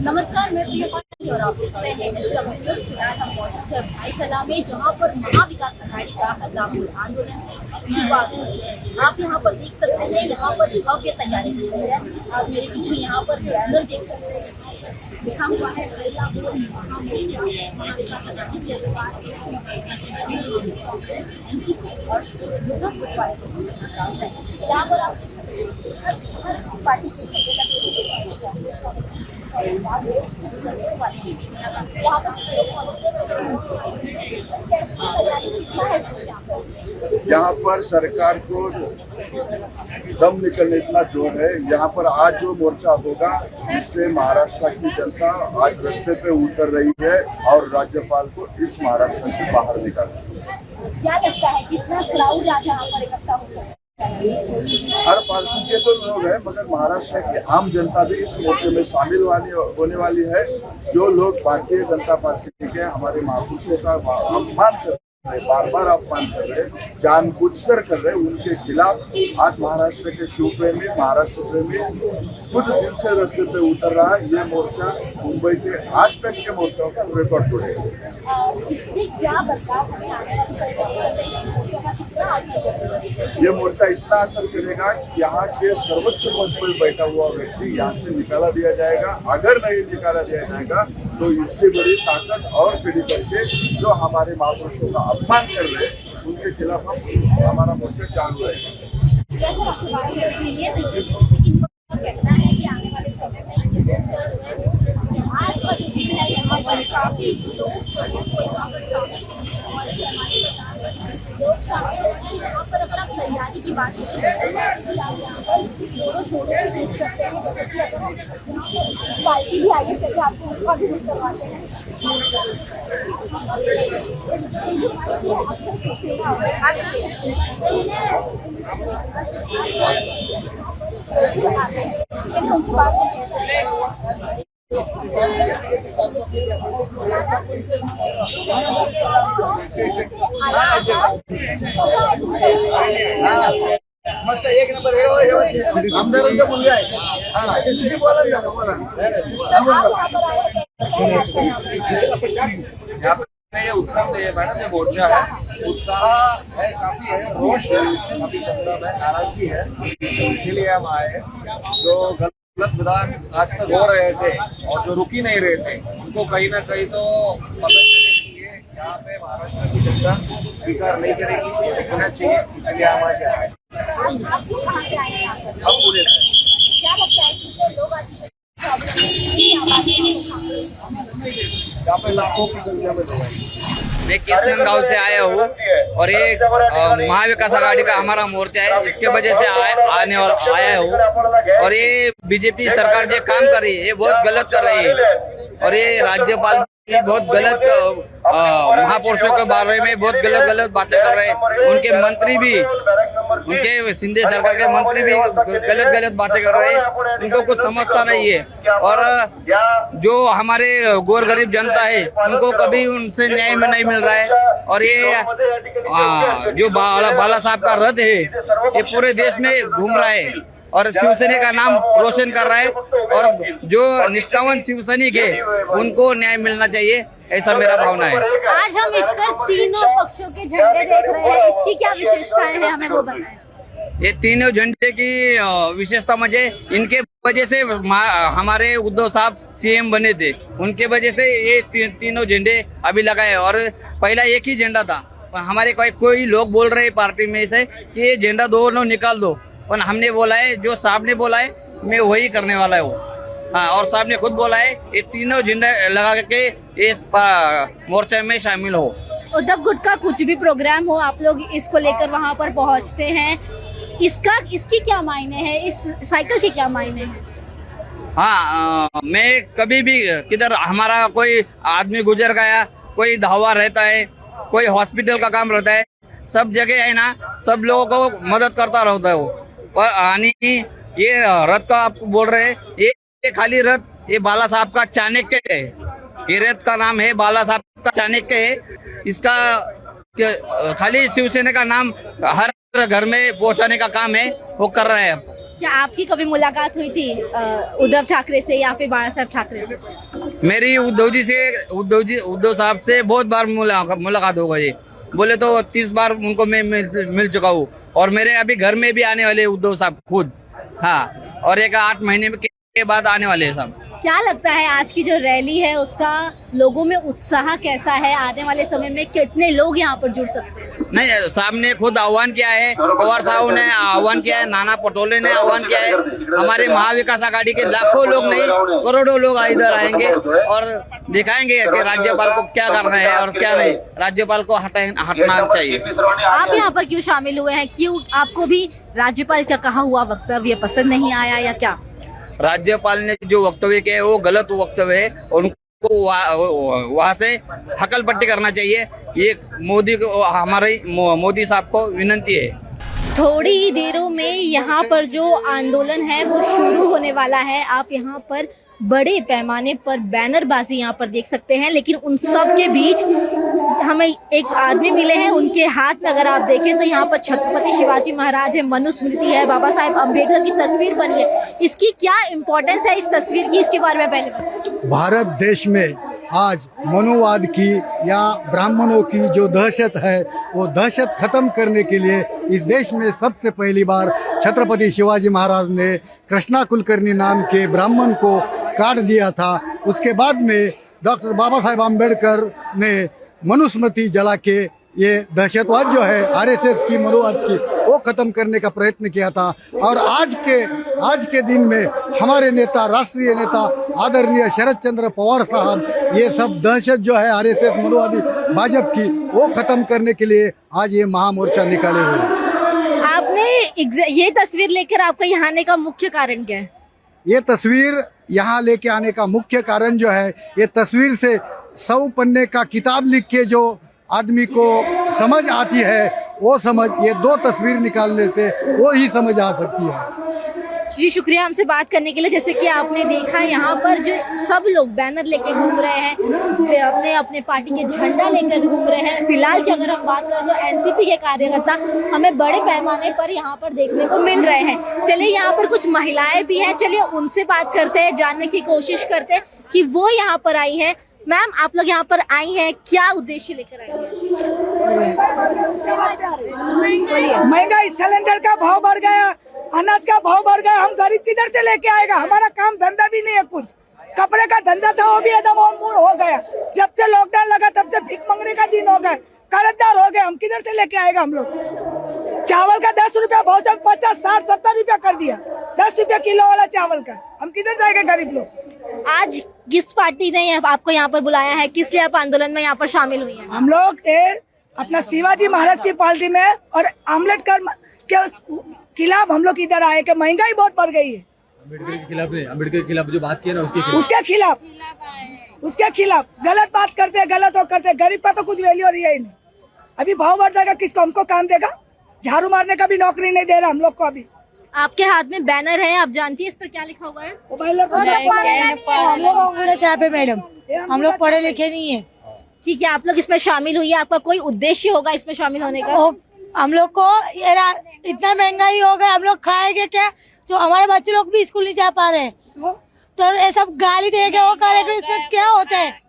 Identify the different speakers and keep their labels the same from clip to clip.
Speaker 1: नमस्कार, मैं प्रिया पाटिल और आप देख रहे हैं न्यूज़। फिलहाल हम मौजूद है भाईचला में, जहां पर महाविकास अघाड़ी का हजारों आंदोलन शुरुआत हुई है। आप यहां पर देख सकते हैं, यहां पर भव्य तैयारी की गई है। आप मेरे पीछे यहां पर बैनर देख सकते हैं, लिखा हुआ है महिला मोर्चा महाविकास अघाड़ी के कांग्रेस, एनसीपी और यहाँ पर आप हर पार्टी के झंडे लगे
Speaker 2: यहाँ पर सरकार को दम निकलने इतना जोर है। यहाँ पर आज जो मोर्चा होगा, इससे महाराष्ट्र की जनता आज रास्ते पे उतर रही है और राज्यपाल को इस महाराष्ट्र से बाहर निकालना।
Speaker 1: क्या लगता है कितना क्राउड आज यहाँ पर इकट्ठा हो सकता है?
Speaker 2: हर पार्टी के तो लोग हैं, मगर महाराष्ट्र की आम जनता भी इस मोर्चे में शामिल होने वाली है। जो लोग भारतीय जनता पार्टी के हमारे महापुरुषों का अपमान कर रहे, बार बार अपमान कर रहे, जानबूझकर कर रहे, उनके खिलाफ आज महाराष्ट्र के शिवप्रेमी, महाराष्ट्र प्रेमी खुद दिल से रास्ते पे उतर रहा है। ये मोर्चा मुंबई के आज तक के मोर्चाओं का रिकॉर्ड तोड़ेगा।
Speaker 1: इससे क्या बदलाव हमें आने वाली सरकार का कितना असर करेगा?
Speaker 2: ये मोर्चा इतना असर करेगा कि यहाँ के सर्वोच्च पद पर बैठा हुआ व्यक्ति यहाँ से निकाला दिया जाएगा। अगर नहीं निकाला दिया जाएगा तो इससे बड़ी ताकत और खड़ी करके जो हमारे महापुरुषों का अपमान कर रहे हैं, उनके खिलाफ हमारा मोर्चा चालू रहेगा।
Speaker 1: कहना है कि आने वाले समय में आज का जो दिन है, यहाँ पर काफी लोग यहाँ पर अगर आप तैयारी की बात करें, देख सकते हैं, जैसे कि अगर पार्टी भी आई है, चलिए आपको उसका भी रुख करवाते हैं।
Speaker 3: मस्त एक नंबर आमदारांचा मुलगा आहे. ये उत्साह है मैडम, ये मोर्चा है, उत्साह है, काफी है, रोष है, काफी जनता में नाराजगी है, इसीलिए हम आए। जो गलत विधान आज तक हो रहे थे और जो रुक ही नहीं रहे थे, उनको कहीं ना कहीं तो पता चले कि ये यहाँ पे महाराष्ट्र की जनता स्वीकार नहीं करेगी, ये दिखना चाहिए, इसलिए हम आज आए। हम पुणे से।
Speaker 1: क्या लगता है कि जो लोग
Speaker 3: यहाँ पे लाखों की संख्या में लोग हैं।
Speaker 4: मैं केसनंद गांव से आया हूँ और ये महाविकास अघाड़ी का हमारा मोर्चा है, इसके वजह से आया हूँ। और ये बीजेपी सरकार जो काम कर रही है, ये बहुत गलत कर रही है। और ये राज्यपाल बहुत गलत महापुरुषों के बारे में बहुत गलत बातें कर रहे हैं। उनके मंत्री भी, उनके शिंदे सरकार के मंत्री भी गलत बातें कर रहे हैं। उनको कुछ समझता नहीं है। और जो हमारे गौर गरीब जनता है, उनको कभी उनसे न्याय में नहीं मिल रहा है। और ये जो बाला साहब का रथ है, ये पूरे देश में घूम रहा है और शिवसेना का नाम रोशन कर रहा है। और जो निष्ठावान शिव सैनिक है, उनको न्याय मिलना चाहिए, ऐसा मेरा भावना है।
Speaker 1: आज हम इस पर तीनों पक्षों के झंडे देख रहे हैं, इसकी क्या विशेषताएं हैं, हमें वो बताएं।
Speaker 4: ये तीनों झंडे की विशेषता मुझे, इनके वजह से हमारे उद्धव साहब सीएम बने थे, उनके वजह से ये तीनों झंडे अभी लगाए। और पहला एक ही झंडा था, हमारे कोई लोग बोल रहे पार्टी में से कि ये झंडा दोनों निकाल दो, और हमने बोला है, जो साहब ने बोला है मैं वही करने वाला हूँ। हाँ, और साहब ने खुद बोला है ये तीनों झंडे लगा के इस मोर्चे में शामिल हो।
Speaker 1: उद्धव गुट का कुछ भी प्रोग्राम हो, आप लोग इसको लेकर वहाँ पर पहुँचते हैं, इसकी क्या मायने है, इस साइकिल के क्या मायने हैं?
Speaker 4: हाँ, मैं कभी भी किधर हमारा कोई आदमी गुजर गया, कोई धावा रहता है, कोई हॉस्पिटल का काम रहता है, सब जगह है ना, सब लोगों को मदद करता रहता है वो। और ये रथ का आप बोल रहे हैं, ये खाली रथ, ये बाला साहब का चाणक्य है। ये रथ का नाम है बाला साहब का चाणक्य है। इसका खाली शिवसेना का नाम हर घर में पहुंचाने का काम है, वो कर रहा है।
Speaker 1: क्या आपकी कभी मुलाकात हुई थी उद्धव ठाकरे से या फिर बाला साहब ठाकरे से?
Speaker 4: मेरी उद्धव साहब से बहुत बार मुलाकात हो गई, बोले तो 30 बार उनको मैं मिल चुका हूँ। और मेरे अभी घर में भी आने वाले उद्धव साहब खुद, हाँ, और एक 8 महीने के बाद आने वाले हैं सब।
Speaker 1: क्या लगता है आज की जो रैली है उसका लोगों में उत्साह कैसा है? आने वाले समय में कितने लोग यहाँ पर जुड़ सकते हैं?
Speaker 4: नहीं, साहब ने खुद आह्वान किया है, पवार साहब ने आह्वान किया है, नाना पटोले ने आह्वान किया है। हमारे महाविकास आघाड़ी के लाखों लोग नहीं, करोड़ों लोग इधर आएंगे और दिखाएंगे कि राज्यपाल को क्या करना है और क्या नहीं। राज्यपाल को हटना चाहिए।
Speaker 1: आप यहाँ पर क्यों शामिल हुए हैं? क्यों आपको भी राज्यपाल का कहा हुआ वक्तव्य पसंद नहीं आया या क्या?
Speaker 4: राज्यपाल ने जो वक्तव्य किया है वो गलत वक्तव्य है, उनको वहाँ से हकल पट्टी करना चाहिए। ये मोदी को, हमारे मोदी साहब को विनती है।
Speaker 1: थोड़ी ही देरों में यहाँ पर जो आंदोलन है वो शुरू होने वाला है। आप यहाँ पर बड़े पैमाने पर बैनरबाजी यहाँ पर देख सकते हैं, लेकिन उन सब के बीच हमें एक आदमी मिले हैं। उनके हाथ में अगर आप देखें तो यहाँ पर छत्रपति शिवाजी महाराज है, मनुस्मृति है, बाबा साहेब अम्बेडकर की तस्वीर बनी है। इसकी क्या इम्पोर्टेंस है इस तस्वीर की, इसके बारे में पहले बताएं।
Speaker 5: भारत देश में आज मनुवाद की या ब्राह्मणों की जो दहशत है वो दहशत खत्म करने के लिए इस देश में सबसे पहली बार छत्रपति शिवाजी महाराज ने कृष्णा कुलकर्णी नाम के ब्राह्मण को काट दिया था। उसके बाद में डॉक्टर बाबा साहेब अम्बेडकर ने मनुस्मृति जला के ये दहशतवाद जो है आरएसएस की, मनुवाद की, वो खत्म करने का प्रयत्न किया था। और आज के दिन में हमारे नेता, राष्ट्रीय नेता आदरणीय शरद चंद्र पवार साहब ये सब दहशत जो है आरएसएस, मनुवादी, भाजपा की, वो खत्म करने के लिए आज ये महामोर्चा निकाले हुए हैं।
Speaker 1: आपने ये तस्वीर लेकर आपका यहाँ आने का मुख्य कारण क्या है?
Speaker 5: ये तस्वीर यहाँ लेके आने का मुख्य कारण जो है, ये तस्वीर से 100 पन्ने का किताब लिख के जो आदमी को समझ आती है वो समझ, ये 2 तस्वीर निकालने से वो ही समझ आ सकती है।
Speaker 1: जी शुक्रिया हमसे बात करने के लिए। जैसे कि आपने देखा यहाँ पर जो सब लोग बैनर लेके घूम रहे हैं, अपने अपने पार्टी के झंडा लेकर घूम रहे हैं। फिलहाल की अगर हम बात करें तो एनसीपी के कार्यकर्ता हमें बड़े पैमाने पर यहाँ पर देखने को मिल रहे हैं। चलिए यहाँ पर कुछ महिलाएं भी हैं, चलिए उनसे बात करते हैं, जानने की कोशिश करते हैं कि वो यहाँ पर आई है। मैम, आप लोग यहाँ पर आई हैं, क्या उद्देश्य लेकर आई हैं?
Speaker 6: महंगाई, सिलेंडर का भाव बढ़ गया, अनाज का भाव बढ़ गया, हम गरीब किधर से लेके आएगा? हमारा काम धंधा भी नहीं है, कुछ कपड़े का धंधा था वो भी एकदम मूड हो गया। जब से लॉकडाउन लगा तब से भीख मांगने का दिन हो गया, कर्जदार हो गए। हम किधर से लेके आएगा? हम लोग चावल का 10 रुपया भाव से 50, 60, 70 रुपया कर दिया, 10 रुपया किलो वाला चावल का। हम किधर जाएंगे गरीब लोग?
Speaker 1: आज किस पार्टी ने आपको यहाँ पर बुलाया है? किस लिए आप आंदोलन में यहाँ पर शामिल हुई हैं?
Speaker 6: हम लोग अपना शिवाजी महाराज की पार्टी में और आम्बेडकर के खिलाफ हम लोग इधर आए कि महंगाई बहुत बढ़ गई है।
Speaker 7: अम्बेडकर के खिलाफ नहीं, अम्बेडकर के खिलाफ जो बात की ना उसके खिलाफ गलत बात करते हैं, गलत हो करते हैं। गरीब का तो कुछ वैल्यू रही है ही नहीं। अभी भाव बढ़ जाएगा, किसको, हमको काम देगा? झाड़ू मारने का भी नौकरी नहीं दे रहा हम लोग को। अभी
Speaker 1: आपके हाथ में बैनर है, आप जानती है इस पर क्या लिखा हुआ है?
Speaker 8: मैडम, हम लोग पढ़े लिखे नहीं है।
Speaker 1: ठीक है, आप लोग इसमें शामिल हुई है, आपका कोई उद्देश्य होगा इसमें शामिल होने का?
Speaker 8: हम लोग को इतना महंगाई हो गया, हम लोग खाएंगे क्या? तो हमारे बच्चे लोग भी स्कूल नहीं जा पा रहे, तो ये सब गाली देंगे, वो करेंगे, इसमें क्या होता है?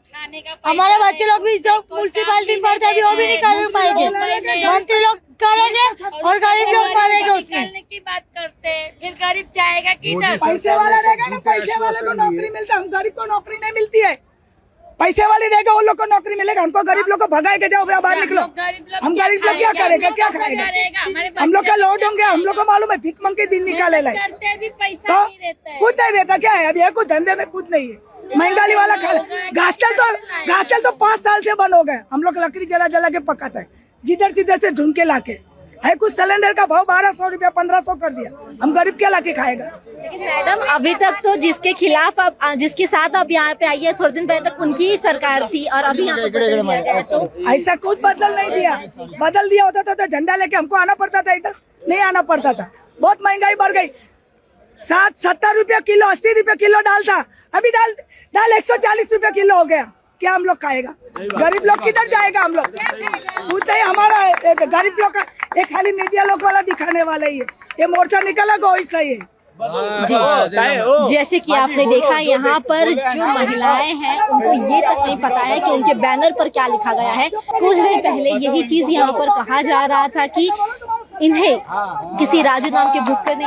Speaker 8: हमारे बच्चे लोग भी जो म्यूनसिपालिटी में पढ़ते हैं वो भी नहीं कर पाएंगे। मंत्री लोग करेंगे और गरीब लोग करेंगे। उसमें
Speaker 9: की बात करते हैं, फिर गरीब जाएगा किधर?
Speaker 6: पैसे वाला रहेगा ना, पैसे वाले को नौकरी मिलता है, हम गरीब को नौकरी नहीं मिलती है। पैसे वाले रहेगा उन लोग को नौकरी मिलेगा, हमको गरीब लोग को भगाए के जाओ बाहर निकलो। हम गरीब लोग क्या करेंगे, क्या खाएगा? हम लोग का लोड होंगे, हम लोग को मालूम है भीख मांग के दिन निकाले लाए, तो कुछ नहीं रहता। क्या है अभी? कुछ धंधे में कुछ नहीं है। महंगाई वाला खा घासचल तो 5 साल से बंद हो गए। हम लोग लकड़ी जला जला के पकाता है, जिधर जिधर से ढूंढ के लाके है। कुछ सिलेंडर का भाव 1200 रुपया 1500 कर दिया, हम गरीब क्या लाके खाएगा?
Speaker 1: लेकिन मैडम, अभी तक तो जिसके खिलाफ आप, जिसके साथ आप यहाँ पे आई है, थोड़े दिन पहले तक उनकी ही सरकार थी और अभी यहाँ पे बदल दिया गया है, तो
Speaker 6: ऐसा कुछ बदल नहीं दिया। बदल दिया होता तो झंडा लेके हमको आना पड़ता था, इधर नहीं आना पड़ता था। बहुत महंगाई बढ़ गई, 70 रुपया किलो, 80 रुपया किलो दाल था, अभी दाल 140 रुपया किलो हो गया। क्या हम लोग खाएगा? गरीब लोग किधर जाएगा? हम लोग उतना ही हमारा गरीब लोग का एक खाली मीडिया लोग वाला दिखाने वाला ही है। ये मोर्चा निकला गो, ऐसा ही है।
Speaker 1: जी, जैसे कि आपने देखा यहाँ पर जो महिलाएं हैं उनको ये तक नहीं पता है कि उनके बैनर पर क्या लिखा गया है। कुछ देर पहले यही चीज यहाँ पर कहा जा रहा था कि इन्हें किसी राजू नाम के भुक्कर ने,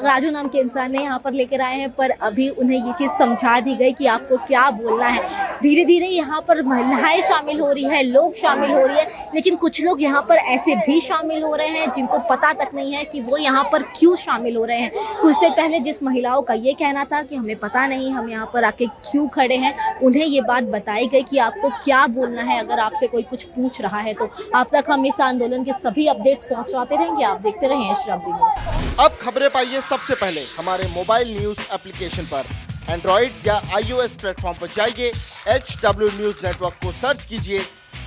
Speaker 1: राजू नाम के इंसान ने यहाँ पर लेकर आए हैं, पर अभी उन्हें ये चीज समझा दी गई कि आपको क्या बोलना है। धीरे धीरे यहाँ पर महिलाएं शामिल हो रही है, लोग शामिल हो रही है, लेकिन कुछ लोग यहाँ पर ऐसे भी शामिल हो रहे हैं जिनको पता तक नहीं है कि वो यहाँ पर क्यों शामिल हो रहे हैं। कुछ देर पहले जिस महिलाओं का ये कहना था कि हमें पता नहीं हम यहाँ पर आके क्यों खड़े हैं, उन्हें ये बात बताई गई कि आपको क्या बोलना है अगर आपसे कोई कुछ पूछ रहा है तो। अब तक हम इस आंदोलन के सभी अपडेट्स पहुंचाते रहेंगे, आप देखते रहें शब्दी न्यूज़।
Speaker 10: अब खबरें पाइए सबसे पहले हमारे मोबाइल न्यूज एप्लीकेशन पर। एंड्रॉइड या iOS प्लेटफॉर्म पर जाइए, HW न्यूज नेटवर्क को सर्च कीजिए,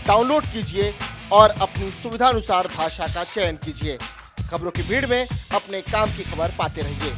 Speaker 10: डाउनलोड कीजिए और अपनी सुविधानुसार भाषा का चयन कीजिए। खबरों की भीड़ में अपने काम की खबर पाते रहिए।